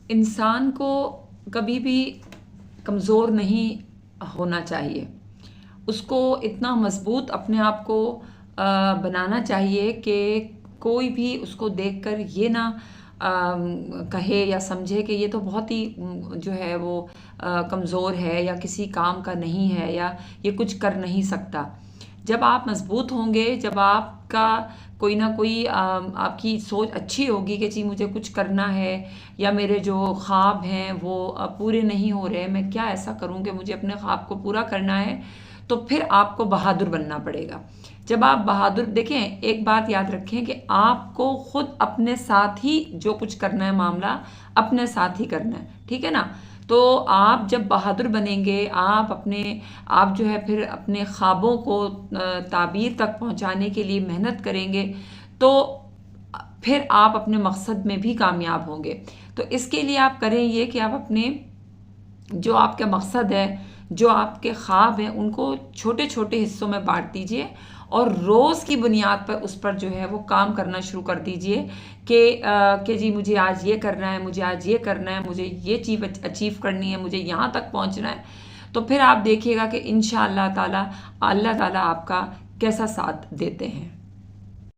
انسان کو کبھی بھی کمزور نہیں ہونا چاہیے، اس کو اتنا مضبوط اپنے آپ کو بنانا چاہیے کہ کوئی بھی اس کو دیکھ کر یہ نہ کہے یا سمجھے کہ یہ تو بہت ہی جو ہے وہ کمزور ہے یا کسی کام کا نہیں ہے یا یہ کچھ کر نہیں سکتا۔ جب آپ مضبوط ہوں گے، جب آپ کا کوئی نہ کوئی آپ کی سوچ اچھی ہوگی کہ جی مجھے کچھ کرنا ہے یا میرے جو خواب ہیں وہ پورے نہیں ہو رہے، میں کیا ایسا کروں کہ مجھے اپنے خواب کو پورا کرنا ہے، تو پھر آپ کو بہادر بننا پڑے گا۔ جب آپ بہادر، دیکھیں ایک بات یاد رکھیں کہ آپ کو خود اپنے ساتھ ہی جو کچھ کرنا ہے معاملہ اپنے ساتھ ہی کرنا ہے، ٹھیک ہے نا؟ تو آپ جب بہادر بنیں گے، آپ جو ہے پھر اپنے خوابوں کو تعبیر تک پہنچانے کے لیے محنت کریں گے، تو پھر آپ اپنے مقصد میں بھی کامیاب ہوں گے۔ تو اس کے لیے آپ کریں یہ کہ آپ اپنے جو آپ کا مقصد ہے، جو آپ کے خواب ہیں، ان کو چھوٹے چھوٹے حصوں میں بانٹ دیجئے اور روز کی بنیاد پر اس پر جو ہے وہ کام کرنا شروع کر دیجئے کہ جی مجھے آج یہ کرنا ہے، مجھے آج یہ کرنا ہے، مجھے یہ چیز اچیو کرنی ہے، مجھے یہاں تک پہنچنا ہے۔ تو پھر آپ دیکھیے گا کہ انشاءاللہ تعالی اللہ تعالیٰ آپ کا کیسا ساتھ دیتے ہیں۔